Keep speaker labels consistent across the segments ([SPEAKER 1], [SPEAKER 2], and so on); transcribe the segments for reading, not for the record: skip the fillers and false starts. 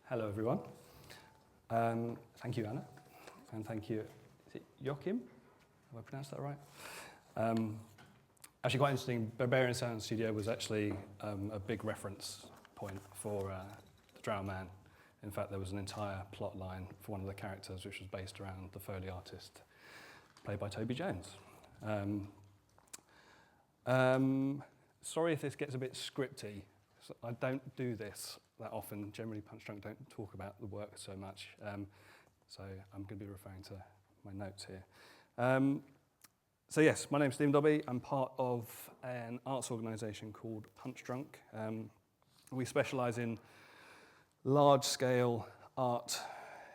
[SPEAKER 1] Hello, everyone. Thank you, Anna, and thank you. Is it Joachim? Have I pronounced that right? Actually, quite interesting. Barbarian Sound Studio was actually a big reference point for the Drow Man. In fact, there was an entire plot line for one of the characters, which was based around the Foley artist, played by Toby Jones. Sorry if this gets a bit scripty. I don't do this that often. Generally, Punchdrunk don't talk about the work so much. So I'm going to be referring to my notes here. So yes, my name's Stephen Dobbie. I'm part of an arts organisation called Punchdrunk. We specialise in large-scale art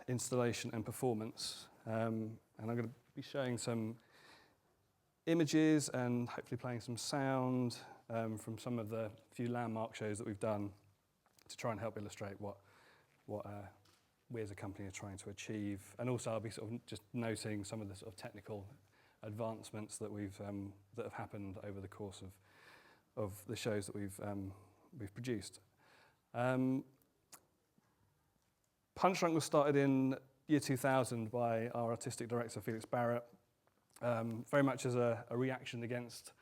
[SPEAKER 1] installation and performance. And I'm going to be showing some images and hopefully playing some sound from some of the few landmark shows that we've done to try and help illustrate what we as a company are trying to achieve. And also I'll be sort of just noting some of the sort of technical advancements that that have happened over the course of the shows that we've produced. Punchdrunk was started in year 2000 by our artistic director Felix Barrett, very much as a reaction against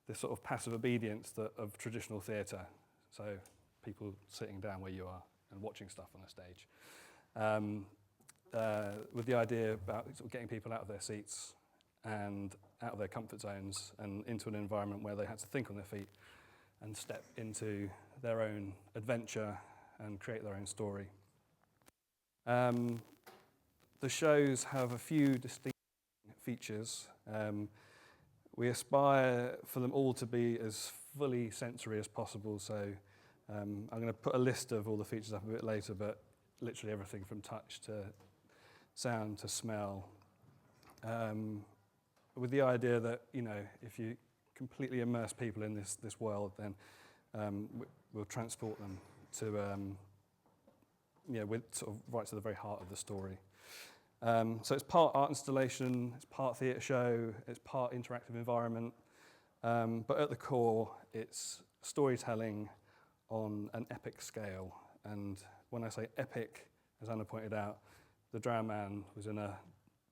[SPEAKER 1] the sort of passive obedience of traditional theatre. So people sitting down where you are and watching stuff on a stage. With the idea about sort of getting people out of their seats and out of their comfort zones and into an environment where they had to think on their feet and step into their own adventure and create their own story. The shows have a few distinct features. We aspire for them all to be as fully sensory as possible, so I'm going to put a list of all the features up a bit later, but literally everything from touch to sound to smell. With the idea that, you know, if you completely immerse people in this world, then we'll transport them to, with sort of right to the very heart of the story. So it's part art installation, it's part theatre show, it's part interactive environment, but at the core, it's storytelling on an epic scale. And when I say epic, as Anna pointed out, the Drow Man was in a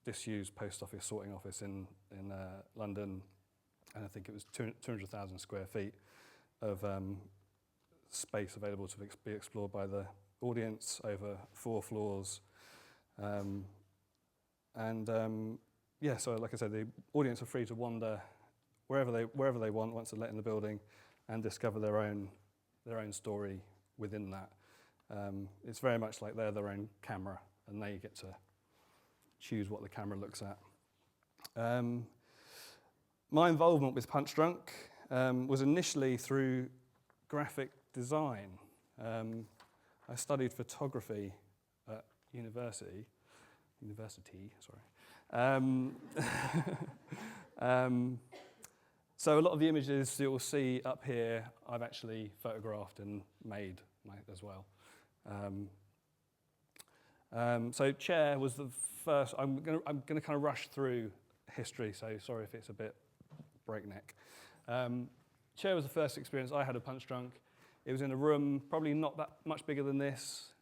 [SPEAKER 1] disused post office sorting office in London, and I think it was 200,000 square feet of space available to be explored by the audience over 4 floors. So like I said, the audience are free to wander wherever they want once they're let in the building and discover their own story within that. It's very much like they're their own camera and they get to choose what the camera looks at. My involvement with Punchdrunk was initially through graphic design. I studied photography at university, so a lot of the images you'll see up here, I've actually photographed and made as well. So Chair was the first. I'm going to kind of rush through history, so sorry if it's a bit breakneck. Chair was the first experience I had of Punchdrunk. It was in a room probably not that much bigger than this.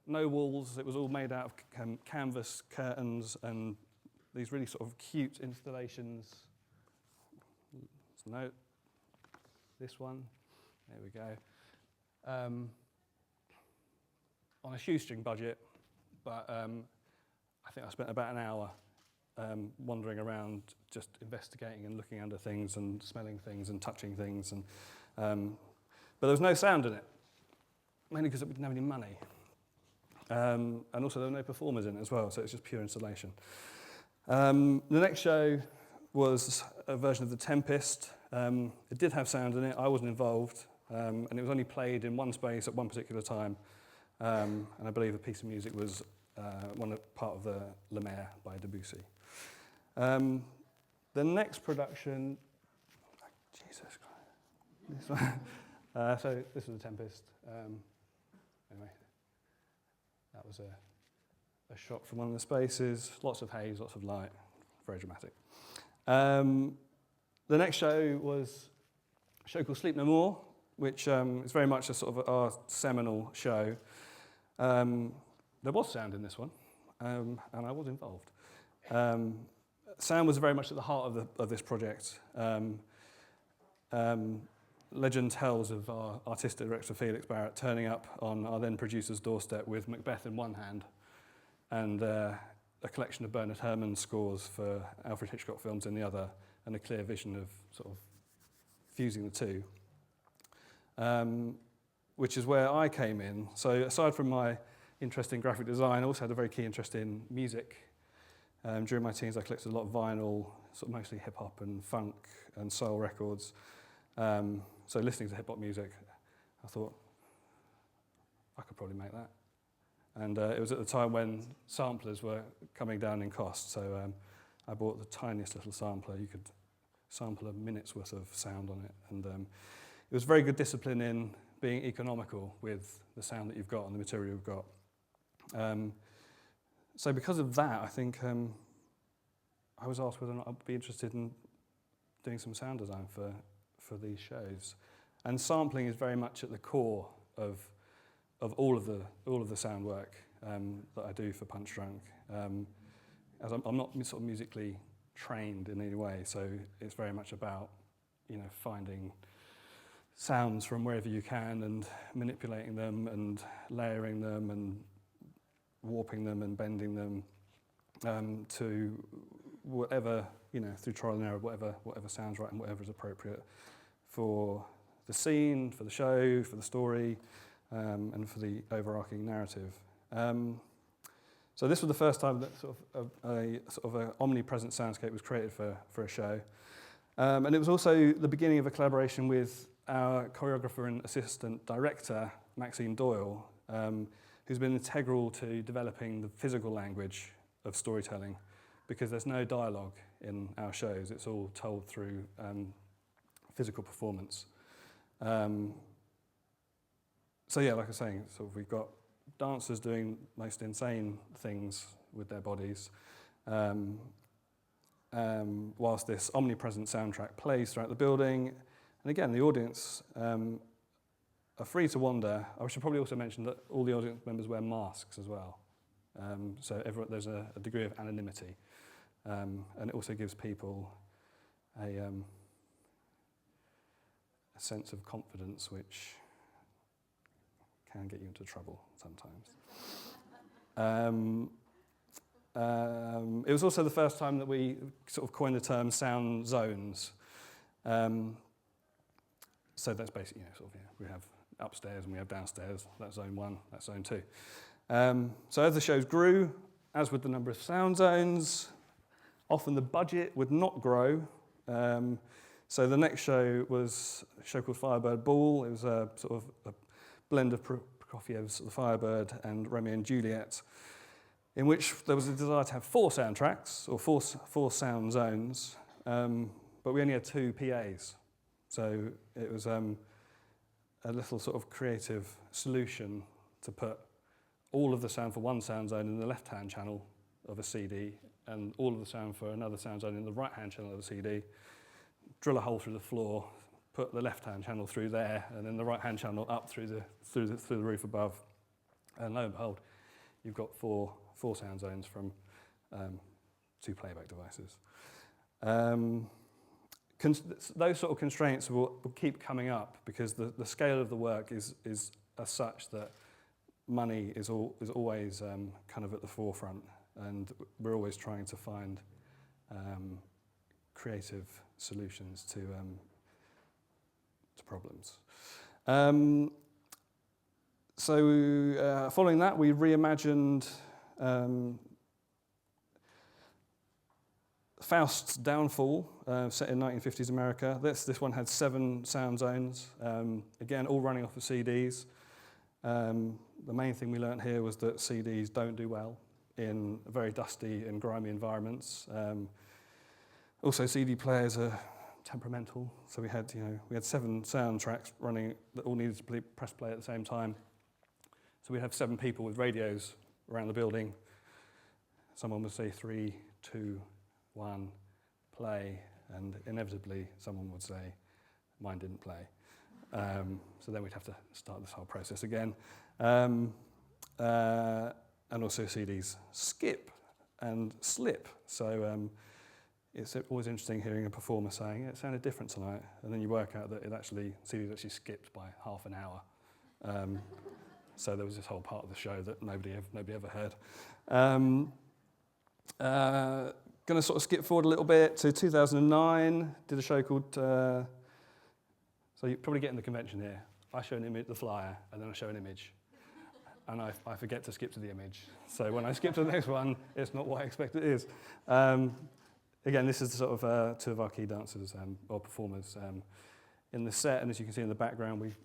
[SPEAKER 1] No walls. It was all made out of canvas curtains and these really sort of cute installations. No, this one. There we go. On a shoestring budget, but I think I spent about an hour wandering around, just investigating and looking under things and smelling things and touching things, and but there was no sound in it, mainly because we didn't have any money, and also there were no performers in it as well, so it's just pure installation. The next show was a version of the Tempest. It did have sound in it. I wasn't involved, and it was only played in one space at one particular time. And I believe a piece of music was part of the Le Maire by Debussy. The next production, Jesus Christ, this one. So this was the Tempest. Anyway, that was a shot from one of the spaces. Lots of haze, lots of light, very dramatic. The next show was a show called Sleep No More, which is very much a sort of our seminal show. There was sound in this one, and I was involved. Sound was very much at the heart of this project. Legend tells of our artistic director Felix Barrett turning up on our then producer's doorstep with Macbeth in one hand and a collection of Bernard Herrmann's scores for Alfred Hitchcock films in the other, and a clear vision of sort of fusing the two, which is where I came in. So aside from my interest in graphic design, I also had a very keen interest in music. During my teens, I collected a lot of vinyl, sort of mostly hip-hop and funk and soul records. So listening to hip-hop music, I thought, I could probably make that. And it was at the time when samplers were coming down in cost, so I bought the tiniest little sampler. You could sample a minute's worth of sound on it. And it was very good discipline in being economical with the sound that you've got and the material you've got. So because of that, I think I was asked whether or not I'd be interested in doing some sound design for these shows. And sampling is very much at the core of all of the sound work that I do for Punchdrunk. As I'm not sort of musically trained in any way, so it's very much about, you know, finding sounds from wherever you can and manipulating them and layering them and warping them and bending them to whatever, you know, through trial and error, whatever sounds right and whatever is appropriate for the scene, for the show, for the story, and for the overarching narrative. So this was the first time that a omnipresent soundscape was created for a show. And it was also the beginning of a collaboration with our choreographer and assistant director, Maxine Doyle, who's been integral to developing the physical language of storytelling, because there's no dialogue in our shows. It's all told through physical performance. So yeah, like I was saying, sort of we've got dancers doing most insane things with their bodies, whilst this omnipresent soundtrack plays throughout the building. And again, the audience are free to wander. I should probably also mention that all the audience members wear masks as well. So there's a degree of anonymity. And it also gives people a sense of confidence, which can get you into trouble sometimes. It was also the first time that we sort of coined the term sound zones. So that's basically, you know, sort of, yeah, we have upstairs and we have downstairs. That's zone 1, that's zone 2. So as the shows grew, as with the number of sound zones, often the budget would not grow. So the next show was a show called Firebird Ball. It was a sort of a blend of Prokofiev's The Firebird and Romeo and Juliet, in which there was a desire to have 4 soundtracks, or four sound zones, but we only had 2 PAs. So it was a little sort of creative solution to put all of the sound for one sound zone in the left-hand channel of a CD, and all of the sound for another sound zone in the right-hand channel of a CD, drill a hole through the floor, put the left-hand channel through there, and then the right-hand channel up through the roof above. And lo and behold, you've got four sound zones from 2 playback devices. Those sort of constraints will keep coming up, because the scale of the work is as such that money is always kind of at the forefront, and we're always trying to find creative solutions to problems. So following that, we reimagined Faust's Downfall, set in 1950s America. This one had 7 sound zones, again, all running off of CDs. The main thing we learnt here was that CDs don't do well in very dusty and grimy environments. Also, CD players are temperamental, so we had 7 soundtracks running that all needed to press play at the same time. So we'd have 7 people with radios around the building. Someone would say 3, 2, 1, play, and inevitably someone would say, mine didn't play. So then we'd have to start this whole process again. and also CDs skip and slip. So it's always interesting hearing a performer saying, it sounded different tonight, and then you work out that CDs actually skipped by half an hour. So there was this whole part of the show that nobody ever heard. Going to sort of skip forward a little bit to 2009, did a show called, so you're probably getting the convention here. I show an image, the flyer, and then I show an image. And I forget to skip to the image. So when I skip to the next one, it's not what I expect it is. Again, this is the sort of two of our key dancers or performers in the set, and as you can see in the background,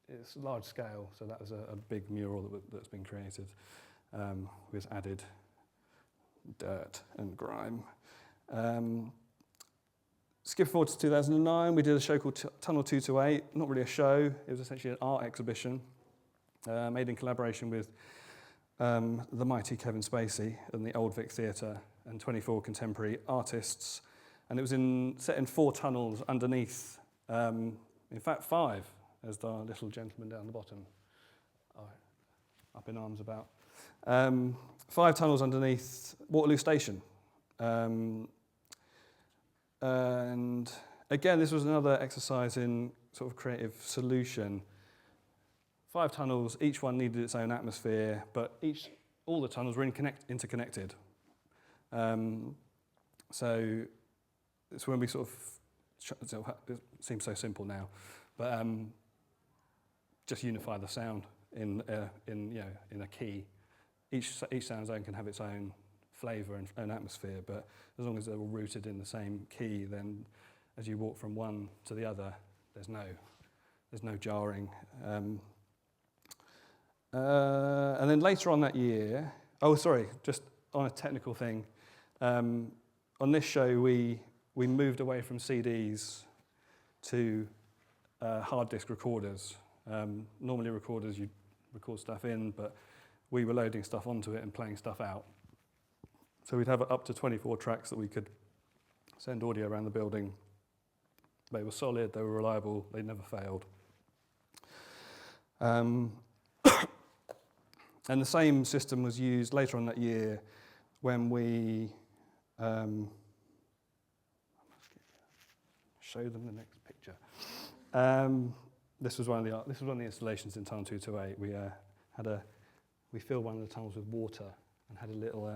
[SPEAKER 1] it's large scale, so that was a big mural that's been created with added dirt and grime. Skip forward to 2009, we did a show called Tunnel 228, not really a show, it was essentially an art exhibition made in collaboration with the mighty Kevin Spacey and the Old Vic Theatre and 24 contemporary artists. And it was set in 4 tunnels underneath, in fact 5, as the little gentleman down the bottom up in arms about. 5 tunnels underneath Waterloo Station. And again, this was another exercise in sort of creative solution. 5 tunnels, each one needed its own atmosphere, but all the tunnels were interconnected. So it's when we sort of, it seems so simple now, but just unify the sound in a key. Each sound zone can have its own flavour and atmosphere, but as long as they're all rooted in the same key, then as you walk from one to the other, there's no jarring. And then later on that year, just on a technical thing, on this show we moved away from CDs to hard disk recorders. Normally recorders, you record stuff in, but we were loading stuff onto it and playing stuff out. So we'd have up to 24 tracks that we could send audio around the building. They were solid, they were reliable, they never failed. And the same system was used later on that year when we show them the next picture. This was one of the installations in Tunnel 228. We filled one of the tunnels with water and had a little.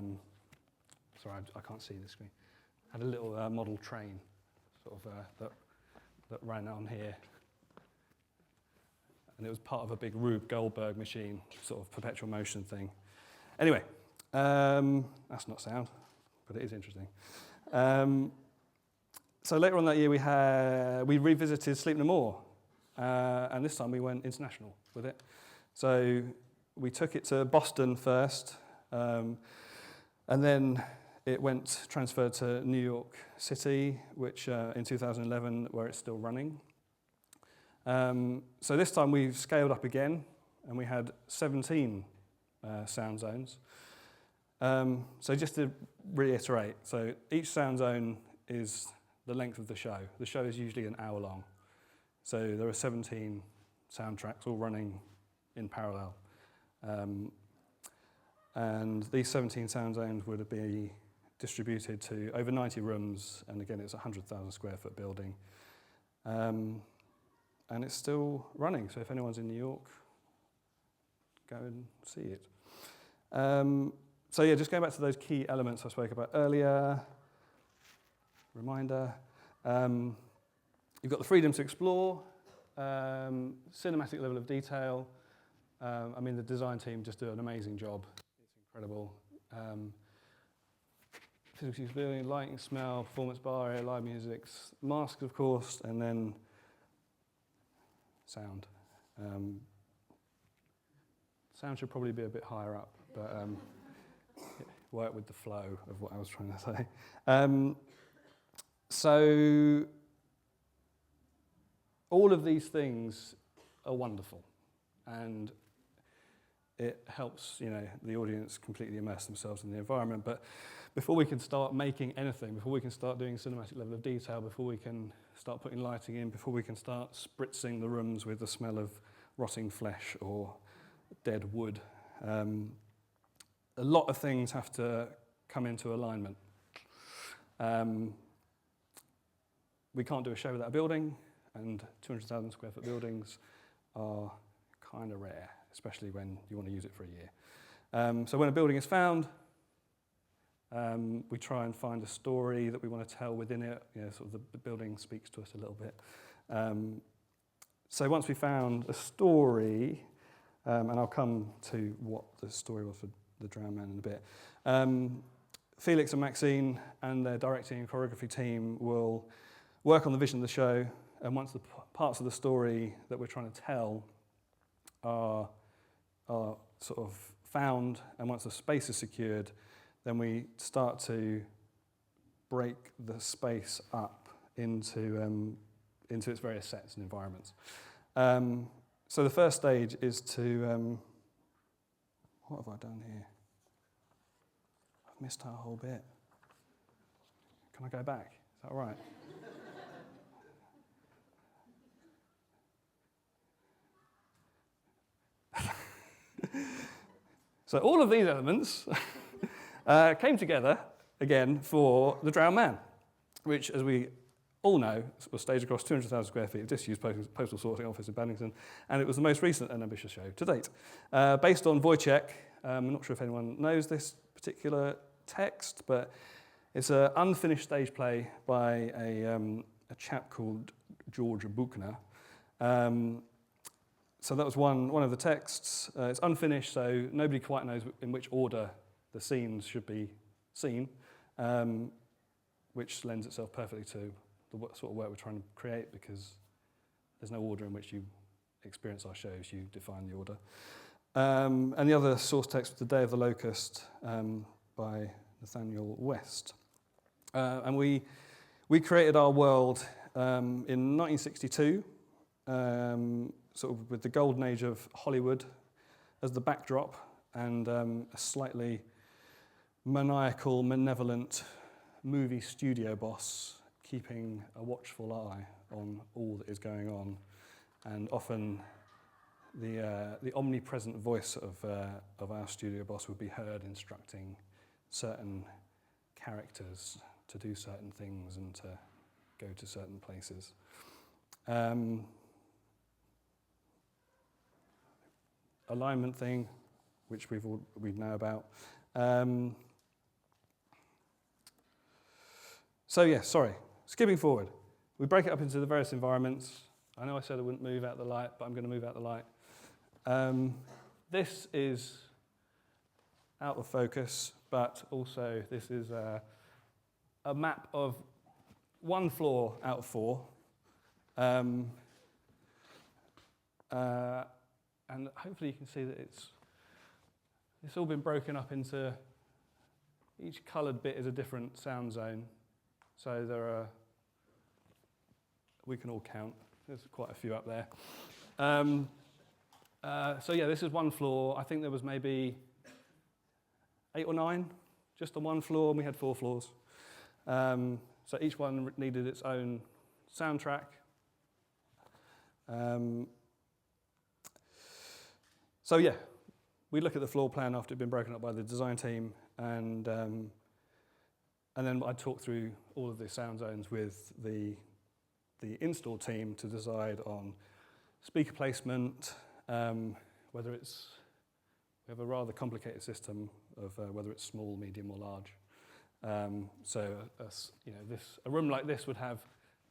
[SPEAKER 1] Sorry, I can't see the screen. Had a little model train, sort of that ran on here. And it was part of a big Rube Goldberg machine, sort of perpetual motion thing. Anyway, that's not sound, but it is interesting. So later on that year, we revisited Sleep No More, and this time we went international with it. So we took it to Boston first, and then it transferred to New York City, which in 2011, where it's still running. So this time we've scaled up again, and we had 17 sound zones. So just to reiterate, so each sound zone is the length of the show. The show is usually an hour long. So there are 17 soundtracks all running in parallel. And these 17 sound zones would be distributed to over 90 rooms, and again, it's a 100,000 square foot building. And it's still running, so if anyone's in New York, go and see it. So yeah, just going back to those key elements I spoke about earlier, reminder, you've got the freedom to explore, cinematic level of detail. I mean, the design team just do an amazing job. It's incredible. Physical usability, lighting, smell, performance bar area, live music, masks, of course, and then sound. Sound should probably be a bit higher up, but work with the flow of what I was trying to say. So all of these things are wonderful, and it helps, the audience completely immerse themselves in the environment. But before we can start making anything, before we can start doing cinematic level of detail, before we can start putting lighting in, before we can start spritzing the rooms with the smell of rotting flesh or dead wood. A lot of things have to come into alignment. We can't do a show without a building, and 200,000 square foot buildings are kind of rare, especially when you want to use it for a year. So when a building is found, we try and find a story that we want to tell within it. Sort of the building speaks to us a little bit. So once we found a story, and I'll come to what the story was for the Drowned Man in a bit. Felix and Maxine and their directing and choreography team will work on the vision of the show, and once the parts of the story that we're trying to tell are sort of found, and once the space is secured, then we start to break the space up into its various sets and environments. So the first stage is to, what have I done here? I've missed out a whole bit. Can I go back? Is that all right? So all of these elements came together, again, for The Drowned Man, which, as we all know, was staged across 200,000 square feet of disused postal sorting office in Paddington, and it was the most recent and ambitious show to date. Based on Wojciech, I'm not sure if anyone knows this particular text, but it's an unfinished stage play by a chap called George Buchner. So that was one of the texts. It's unfinished, so nobody quite knows in which order the scenes should be seen, which lends itself perfectly to the sort of work we're trying to create, because there's no order in which you experience our shows, you define the order. And the other source text was The Day of the Locust by Nathaniel West. And we created our world in 1962, sort of with the golden age of Hollywood as the backdrop, and a slightly maniacal, malevolent movie studio boss keeping a watchful eye on all that is going on, and often the omnipresent voice of our studio boss would be heard instructing certain characters to do certain things and to go to certain places. Alignment thing, which we know about. So yeah, sorry, skipping forward. We break it up into the various environments. I know I said I wouldn't move out the light, but I'm going to move out the light. This is out of focus, but also this is a map of one floor out of 4. And hopefully you can see that it's all been broken up into, each coloured bit is a different sound zone. So we can all count, there's quite a few up there. So yeah, this is one floor. I think there was maybe 8 or 9 just on one floor, and we had 4 floors. So each one needed its own soundtrack. So yeah, we look at the floor plan after it'd been broken up by the design team, and then I talk through all of the sound zones with the install team to decide on speaker placement, whether it's, we have a rather complicated system of whether it's small, medium, or large. So a room like this would have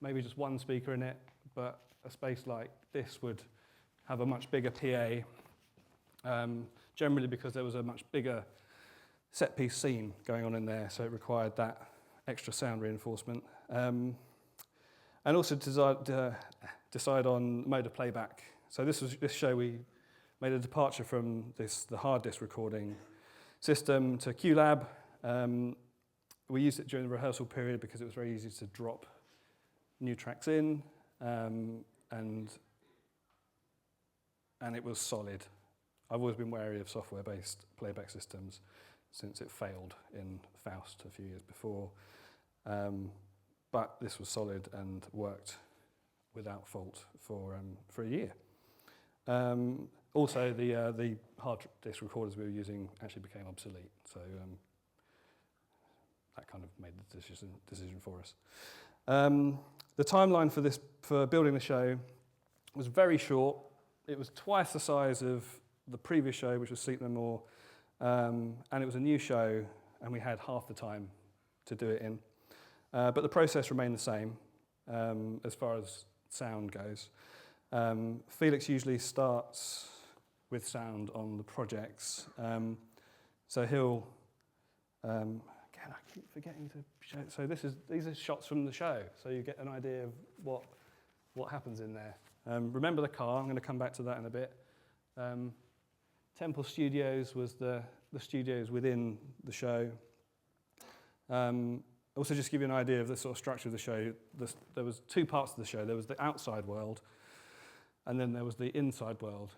[SPEAKER 1] maybe just one speaker in it, but a space like this would have a much bigger PA. Generally because there was a much bigger set-piece scene going on in there, so it required that extra sound reinforcement. And also to decide on mode of playback. So this show we made a departure from the hard disk recording system to QLab. We used it during the rehearsal period because it was very easy to drop new tracks in, and it was solid. I've always been wary of software-based playback systems since it failed in Faust a few years before. But this was solid and worked without fault for a year. Also, the hard disk recorders we were using actually became obsolete, so that kind of made the decision for us. The timeline for building the show was very short. It was twice the size of the previous show, which was Sleep No More, and it was a new show, and we had half the time to do it in. But the process remained the same as far as sound goes. Felix usually starts with sound on the projects, so he'll. Again, I keep forgetting to show. So these are shots from the show, so you get an idea of what happens in there. Remember the car. I'm going to come back to that in a bit. Temple Studios was the studios within the show. Also, just to give you an idea of the sort of structure of the show, there was two parts of the show. There was the outside world, and then there was the inside world.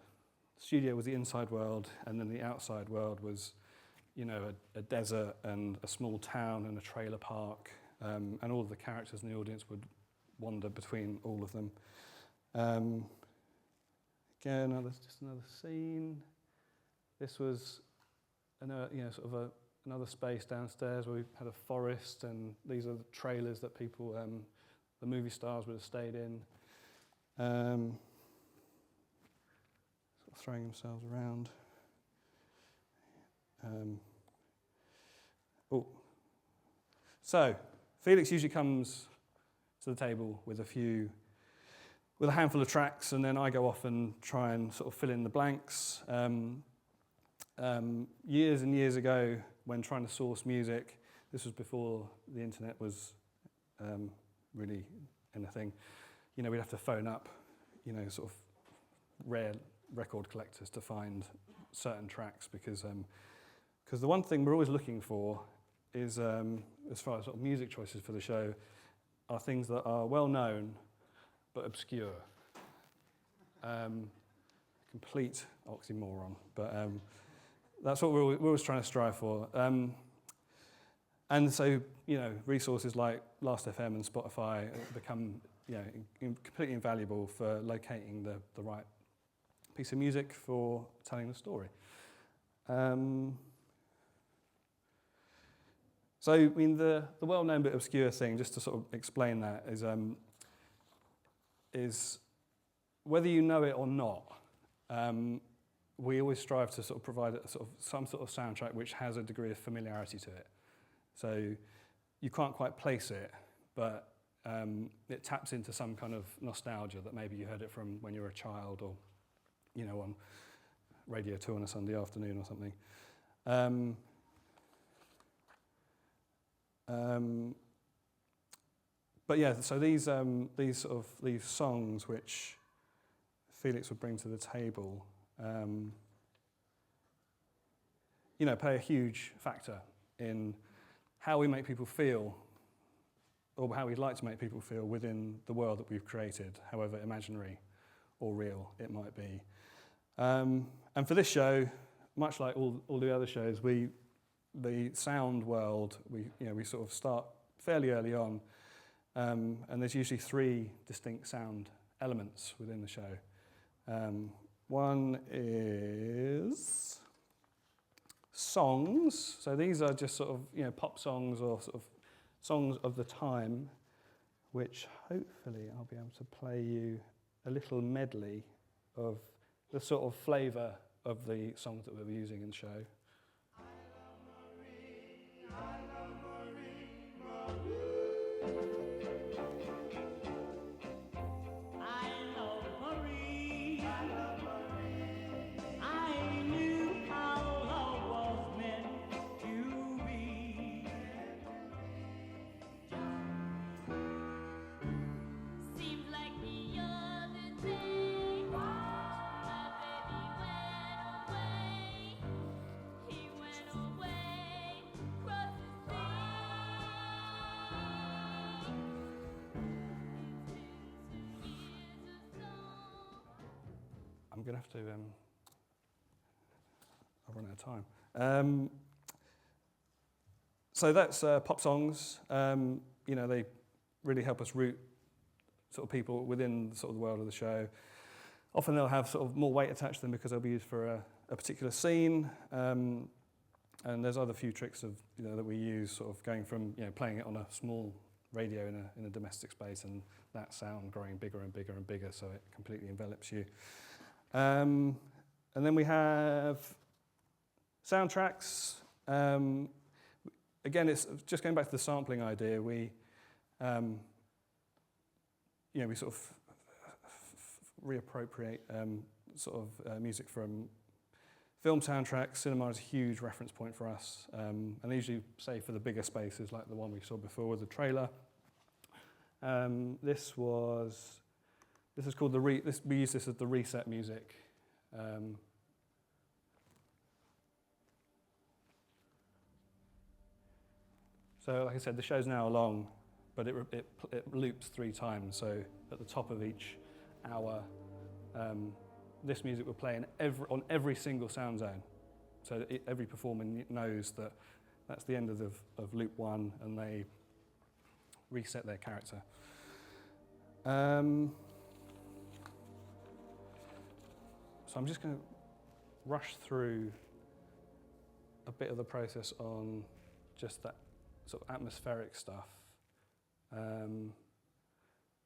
[SPEAKER 1] The studio was the inside world, and then the outside world was, a desert and a small town and a trailer park, and all of the characters in the audience would wander between all of them. Again, just another scene. This was, another space downstairs where we had a forest, and these are the trailers that people, the movie stars would have stayed in. Sort of throwing themselves around. So Felix usually comes to the table with a handful of tracks, and then I go off and try and sort of fill in the blanks. Years and years ago, when trying to source music, this was before the internet was really anything, we'd have to phone up, sort of rare record collectors to find certain tracks, because the one thing we're always looking for is, as far as sort of music choices for the show, are things that are well known but obscure. Complete oxymoron, but that's what we're always trying to strive for. And so, resources like Last.fm and Spotify become, completely invaluable for locating the right piece of music for telling the story. So, the well-known but obscure thing, just to sort of explain that, is whether you know it or not, we always strive to sort of provide some sort of soundtrack which has a degree of familiarity to it. So you can't quite place it, but it taps into some kind of nostalgia that maybe you heard it from when you were a child, or on Radio 2 on a Sunday afternoon or something. But yeah, so these songs which Felix would bring to the table, play a huge factor in how we make people feel, or how we'd like to make people feel within the world that we've created, however imaginary or real it might be. And for this show, much like all the other shows, the sound world, we sort of start fairly early on, and there's usually three distinct sound elements within the show. One is songs. So these are just sort of pop songs, or sort of songs of the time, which hopefully I'll be able to play you a little medley of the sort of flavour of the songs that we were using in the show. I'm going to have to, I've run out of time. So that's pop songs. They really help us root sort of people within sort of the world of the show. Often they'll have sort of more weight attached to them because they'll be used for a particular scene. And there's other few tricks of that we use, sort of going from playing it on a small radio in a domestic space, and that sound growing bigger and bigger and bigger, so it completely envelops you. And then we have soundtracks. Again, it's just going back to the sampling idea. We sort of reappropriate music from film soundtracks. Cinema is a huge reference point for us, and they usually say for the bigger spaces, like the one we saw before with the trailer. This is called we use this as the reset music. So, like I said, the show's now long, but it loops 3 times. So, at the top of each hour, this music will play on every single sound zone. So every performer knows that that's the end of loop 1, and they reset their character. So I'm just going to rush through a bit of the process on just that sort of atmospheric stuff.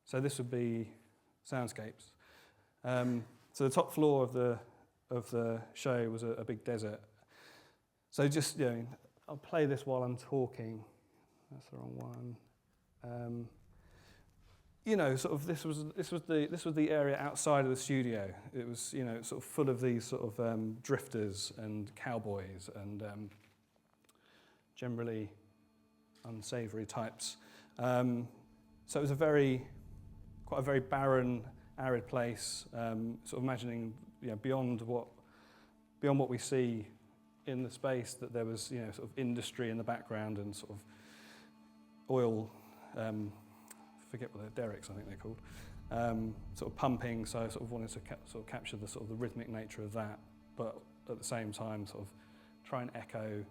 [SPEAKER 1] So this would be soundscapes. So the top floor of the show was a big desert. So just I'll play this while I'm talking. That's the wrong one. Sort of this was the area outside of the studio. It was sort of full of these sort of drifters and cowboys and generally unsavoury types. So it was quite a very barren, arid place. Sort of imagining beyond what we see in the space, that there was sort of industry in the background and sort of oil. Forget what they're derricks, I think they're called. Sort of pumping. So I sort of wanted to sort of capture the sort of the rhythmic nature of that, but at the same time sort of try and echo,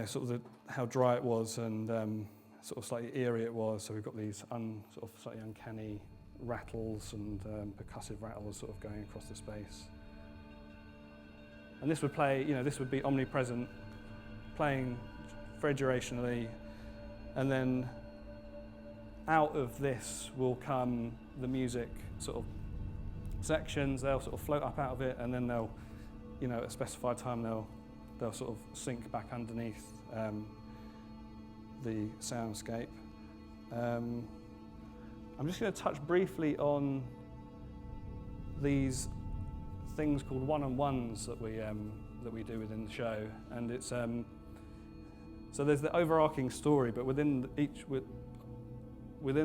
[SPEAKER 1] sort of how dry it was and sort of slightly eerie it was. So we've got these sort of slightly uncanny rattles and percussive rattles sort of going across the space. And this would play, this would be omnipresent, playing very durationally, and then out of this will come the music sort of sections. They'll sort of float up out of it, and then they'll, at a specified time, they'll sort of sink back underneath the soundscape. I'm just going to touch briefly on these things called one-on-ones that we do within the show, and it's so there's the overarching story, but within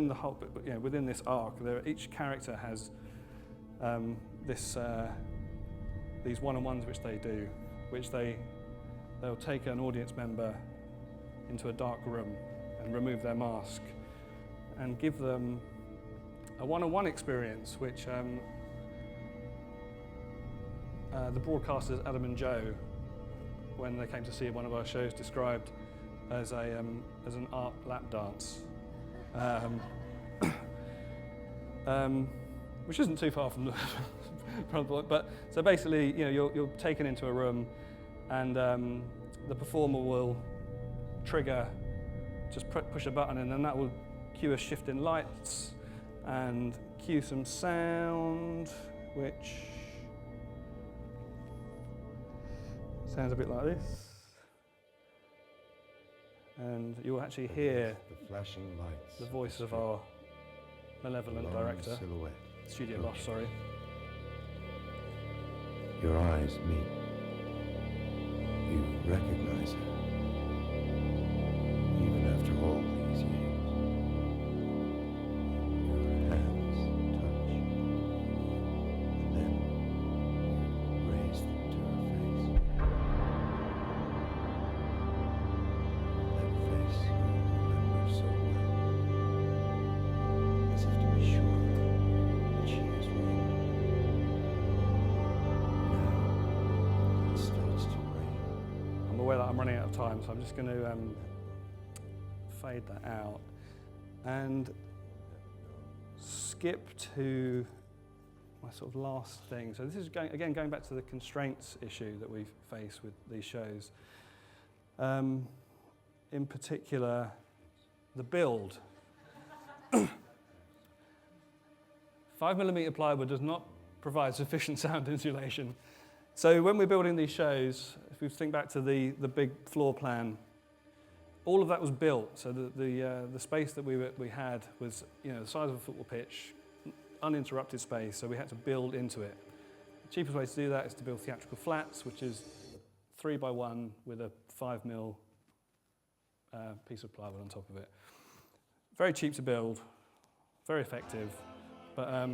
[SPEAKER 1] the whole, within this arc, each character has these one-on-ones which they do, which they'll take an audience member into a dark room and remove their mask and give them a one-on-one experience, which the broadcasters Adam and Joe, when they came to see one of our shows, described as an art lap dance, which isn't too far from the point. But so basically, you're taken into a room, and the performer will trigger, just push a button, and then that will cue a shift in lights and cue some sound, which sounds a bit like this. And you'll actually hear
[SPEAKER 2] the flashing lights,
[SPEAKER 1] the voice of our malevolent director,
[SPEAKER 2] silhouette.
[SPEAKER 1] studio boss, sorry.
[SPEAKER 2] Your eyes meet. You recognize her, even after all these years. Your hands touch, and then you raise them to her face. That face you remember so well, as if to be sure that she is real. Now it starts to rain.
[SPEAKER 1] I'm aware that I'm running out of time, so I'm just going to fade that out and skip to my sort of last thing. So this is going back to the constraints issue that we face with these shows. In particular, the build. 5mm plywood does not provide sufficient sound insulation. So when we're building these shows, if we think back to the big floor plan, all of that was built. So the space that we had was, you know, the size of a football pitch, uninterrupted space, so we had to build into it. The cheapest way to do that is to build theatrical flats, which is 3x1 with a 5mm piece of plywood on top of it. Very cheap to build, very effective, but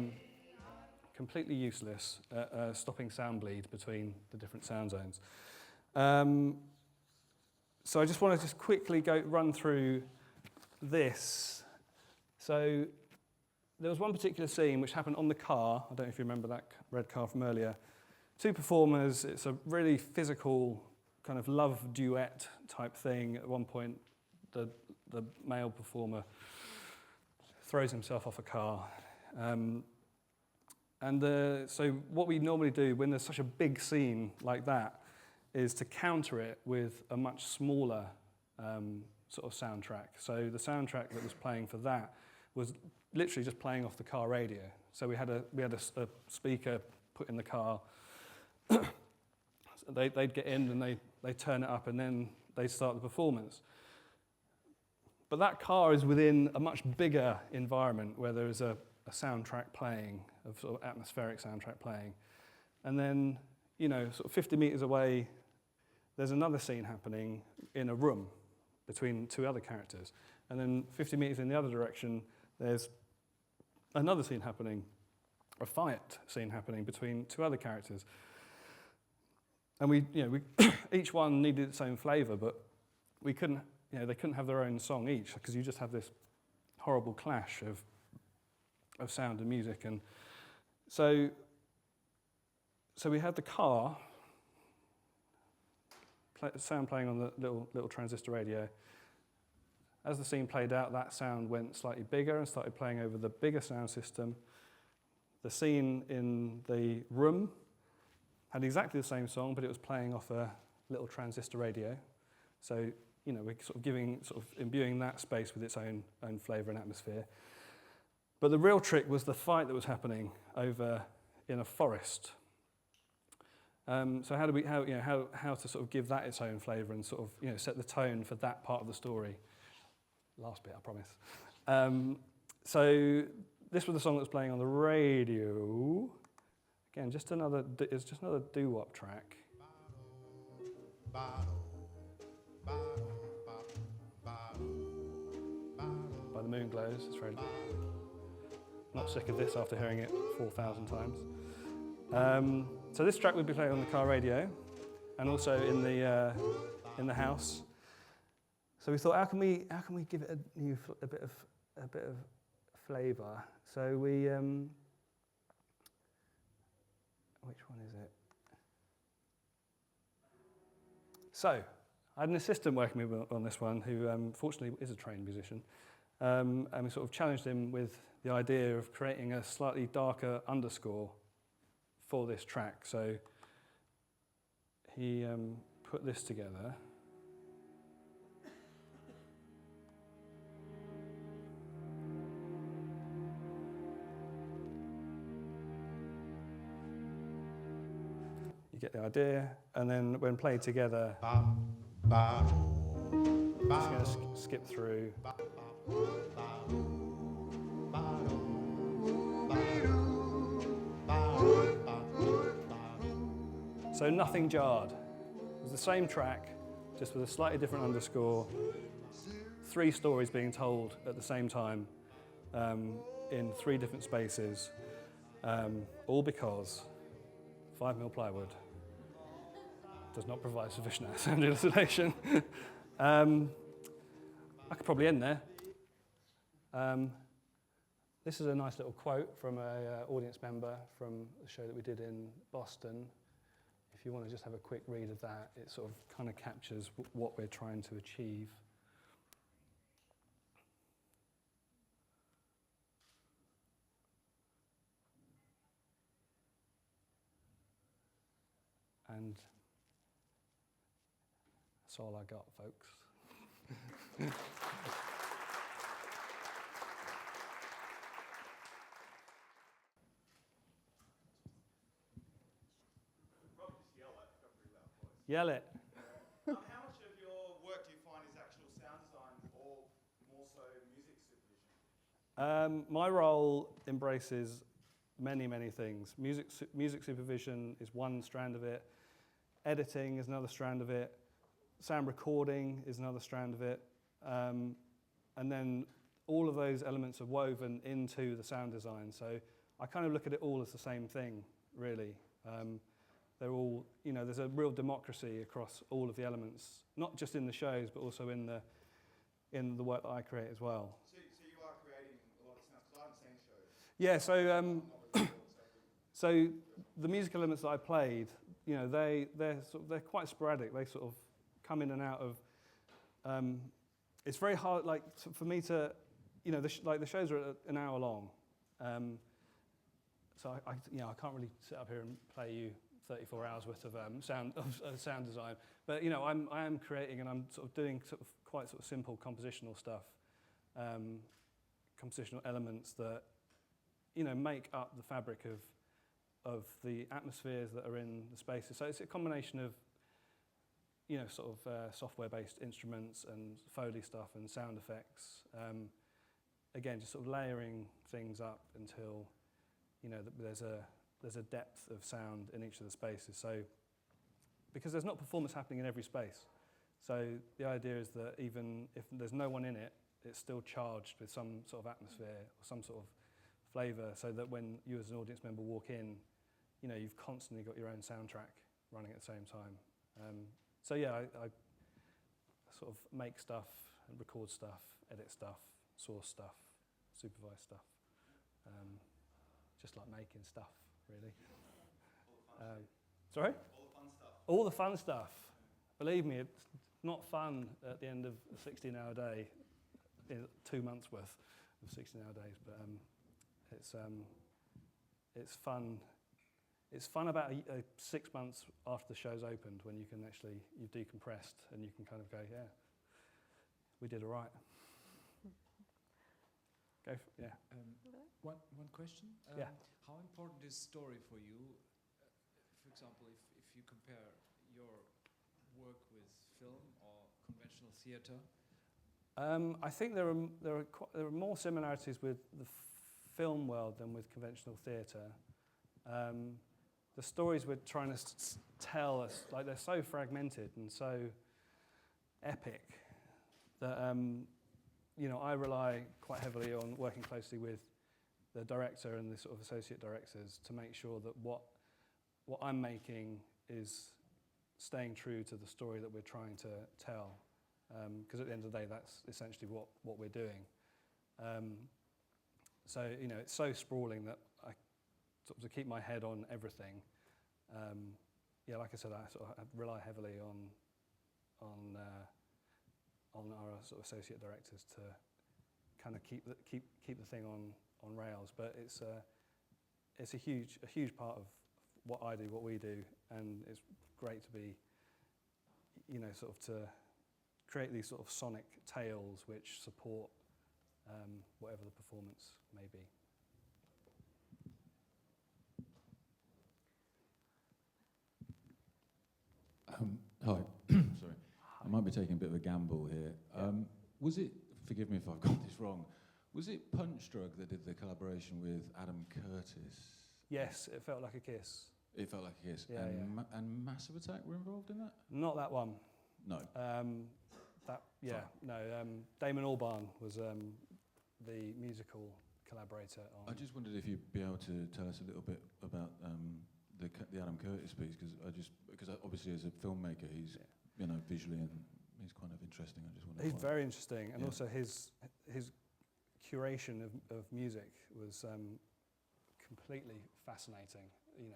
[SPEAKER 1] completely useless at stopping sound bleed between the different sound zones. So I just want to quickly run through this. So there was one particular scene which happened on the car. I don't know if you remember that red car from earlier. Two performers. It's a really physical kind of love duet type thing. At one point, the male performer throws himself off a car. So what we normally do when there's such a big scene like that is to counter it with a much smaller sort of soundtrack. So the soundtrack that was playing for that was literally just playing off the car radio. So we had a speaker put in the car. So they'd get in and they turn it up and then they start the performance. But that car is within a much bigger environment where there is a soundtrack playing, a sort of atmospheric soundtrack playing. And then, you know, sort of 50 meters away, there's another scene happening in a room between two other characters. And then 50 meters in the other direction, there's another scene happening, a fight scene happening between two other characters. And we each one needed its own flavor, but we couldn't, they couldn't have their own song each, because you just have this horrible clash of sound and music. And so we had the car, sound playing on the little transistor radio. As the scene played out, that sound went slightly bigger and started playing over the bigger sound system. The scene in the room had exactly the same song, but it was playing off a little transistor radio. So, we're sort of imbuing that space with its own flavour and atmosphere. But the real trick was the fight that was happening over in a forest. So how to sort of give that its own flavour and sort of set the tone for that part of the story. Last bit, I promise. So this was the song that was playing on the radio. Again, it's just another doo-wop track. By the Moon Glows. It's very not sick of this after hearing it 4,000 times. So this track would be playing on the car radio, and also in the house. So we thought, how can we give it a bit of flavour? So we which one is it? So I had an assistant working with me on this one, who fortunately is a trained musician, and we sort of challenged him with the idea of creating a slightly darker underscore for this track. So he put this together. You get the idea, and then when played together, I'm just going to skip through. So nothing jarred. It was the same track, just with a slightly different underscore. 3 stories being told at the same time in 3 different spaces, all because 5mm plywood does not provide sufficient sound insulation. I could probably end there. This is a nice little quote from an audience member from a show that we did in Boston. If you want to just have a quick read of that, it sort of kind of captures what we're trying to achieve. And that's all I got, folks.
[SPEAKER 3] Probably just yell it, got a pretty loud voice.
[SPEAKER 1] Yell it.
[SPEAKER 3] How much of your work do you find is actual sound design or more so music supervision?
[SPEAKER 1] My role embraces many, many things. Music supervision is one strand of it. Editing is another strand of it. Sound recording is another strand of it. And then all of those elements are woven into the sound design. So I kind of look at it all as the same thing, really. They're all, there's a real democracy across all of the elements, not just in the shows, but also in the work that I create as well.
[SPEAKER 3] So you are creating a lot of sounds, because I haven't seen shows.
[SPEAKER 1] Yeah, so
[SPEAKER 3] Not really sure exactly.
[SPEAKER 1] so the musical elements that I played, they're quite sporadic. They sort of come in and out of. It's very hard, for me to, the shows are an hour long, so I can't really sit up here and play you 34 hours worth of sound design. But I am creating, and I'm sort of doing quite simple compositional stuff, compositional elements that make up the fabric of the atmospheres that are in the spaces. So it's a combination of software-based instruments and Foley stuff and sound effects. Again, just sort of layering things up until there's a depth of sound in each of the spaces. So because there's not performance happening in every space, so the idea is that even if there's no one in it, it's still charged with some sort of atmosphere or some sort of flavour, so that when you as an audience member walk in, you've constantly got your own soundtrack running at the same time. So yeah, I sort of make stuff and record stuff, edit stuff, source stuff, supervise stuff. Just like making stuff, really. Sorry?
[SPEAKER 3] All the fun stuff.
[SPEAKER 1] All the fun stuff. Believe me, it's not fun at the end of a 16-hour day, 2 months worth of 16-hour days, but it's fun. It's fun about 6 months after the show's opened, when you can actually, you've decompressed and you can kind of go, yeah, we did all right. Yeah.
[SPEAKER 4] One question.
[SPEAKER 1] Yeah.
[SPEAKER 4] How important is story for you? For example, if you compare your work with film or conventional theatre?
[SPEAKER 1] I think there are more similarities with the film world than with conventional theatre. The stories we're trying to tell us, they're so fragmented and so epic that I rely quite heavily on working closely with the director and the sort of associate directors to make sure that what I'm making is staying true to the story that we're trying to tell. Because at the end of the day, that's essentially what we're doing. So it's so sprawling that I sort of, to keep my head on everything. Like I said, I sort of rely heavily on our sort of associate directors to kind of keep the thing on rails. But it's a huge part of what I do, what we do, and it's great to be, sort of to create these sort of sonic tales which support whatever the performance may be.
[SPEAKER 2] Hi. Sorry. I might be taking a bit of a gamble here. Was it, forgive me if I've got this wrong, was it Punchdrunk that did the collaboration with Adam Curtis?
[SPEAKER 1] Yes, it felt like a kiss.
[SPEAKER 2] It felt like a kiss.
[SPEAKER 1] Yeah,
[SPEAKER 2] and,
[SPEAKER 1] yeah.
[SPEAKER 2] And Massive Attack were involved in that?
[SPEAKER 1] Not that one.
[SPEAKER 2] No.
[SPEAKER 1] Damon Albarn was the musical collaborator on.
[SPEAKER 2] I just wondered if you'd be able to tell us a little bit about the Adam Curtis piece, because obviously as a filmmaker he's visually and he's kind of interesting. I just wondered.
[SPEAKER 1] He's very interesting, and
[SPEAKER 2] Yeah.
[SPEAKER 1] also his curation of music was completely fascinating.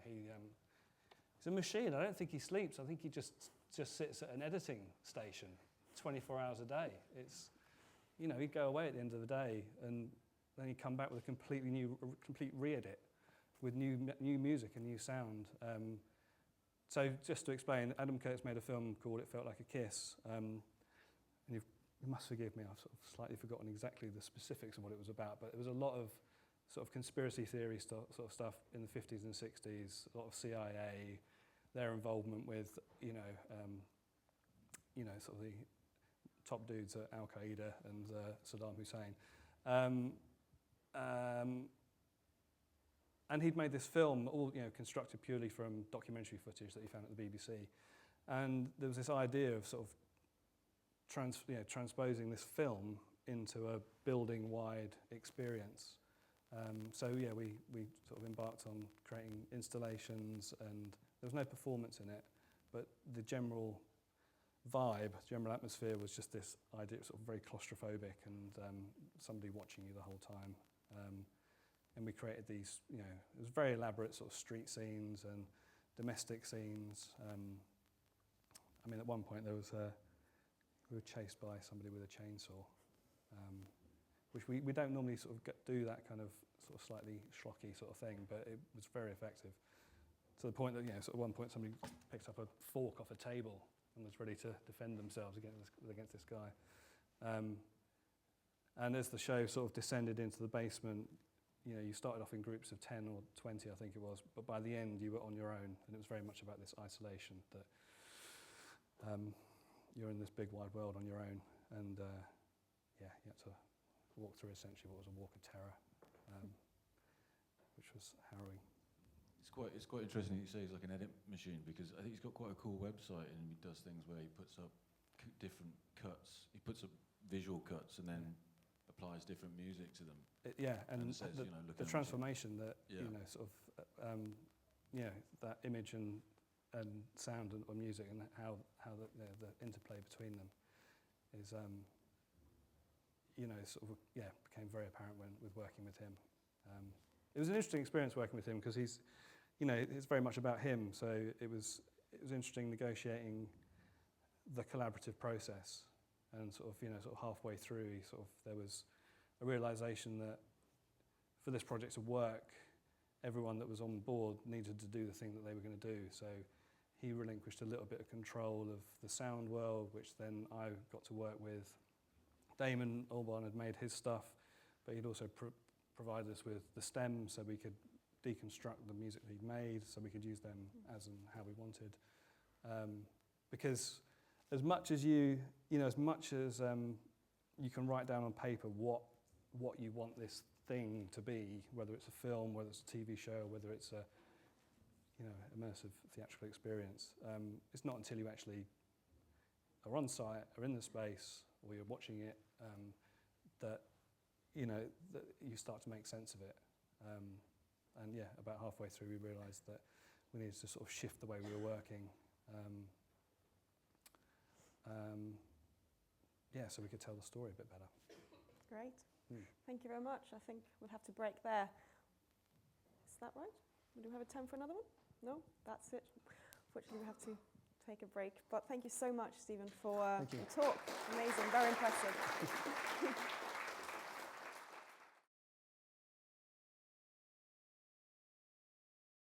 [SPEAKER 1] He's a machine. I don't think he sleeps. I think he just sits at an editing station 24 hours a day. It's, he'd go away at the end of the day and then he'd come back with a complete re-edit with new music and new sound. So just to explain, Adam Curtis made a film called It Felt Like a Kiss. And you must forgive me, I've sort of slightly forgotten exactly the specifics of what it was about, but it was a lot of sort of conspiracy theory sort of stuff in the 50s and 60s, a lot of CIA, their involvement with, sort of the top dudes at Al-Qaeda and Saddam Hussein. And he'd made this film, all constructed purely from documentary footage that he found at the BBC. And there was this idea of sort of transposing this film into a building-wide experience. So yeah, we sort of embarked on creating installations, and there was no performance in it, but the general vibe, general atmosphere was just this idea of sort of very claustrophobic and somebody watching you the whole time. And we created these, it was very elaborate sort of street scenes and domestic scenes. I mean, at one point we were chased by somebody with a chainsaw, which we don't normally sort of do that kind of sort of slightly schlocky sort of thing, but it was very effective. To the point that, sort of one point somebody picked up a fork off a table and was ready to defend themselves against this guy. And as the show sort of descended into the basement, you started off in groups of 10 or 20, I think it was, but by the end you were on your own, and it was very much about this isolation that you're in this big wide world on your own, and you had to walk through essentially what was a walk of terror, which was harrowing.
[SPEAKER 2] It's quite interesting that you say he's like an edit machine, because I think he's got quite a cool website, and he does things where he puts up different cuts. He puts up visual cuts and then applies different music to them.
[SPEAKER 1] And
[SPEAKER 2] says,
[SPEAKER 1] the transformation that that image and sound and music, and how the interplay between them is became very apparent with working with him. It was an interesting experience working with him, because he's it's very much about him, so it was interesting negotiating the collaborative process, and sort of halfway through there was a realization that for this project to work, everyone that was on board needed to do the thing that they were going to do. So he relinquished a little bit of control of the sound world, which then I got to work with. Damon Albarn had made his stuff, but he'd also provided us with the stems so we could deconstruct the music that he'd made, so we could use them as and how we wanted. Because as much as you can write down on paper what you want this thing to be, whether it's a film, whether it's a TV show, whether it's a immersive theatrical experience, it's not until you actually are on site, are in the space, or you're watching it, that you start to make sense of it. And about halfway through, we realised that we needed to sort of shift the way we were working. So we could tell the story a bit better.
[SPEAKER 5] Great. Thank you very much. I think we'll have to break there. Is that right? Do we have a time for another one? No? That's it. Fortunately, we have to take a break. But thank you so much, Stephen, for the talk. Amazing. Very impressive.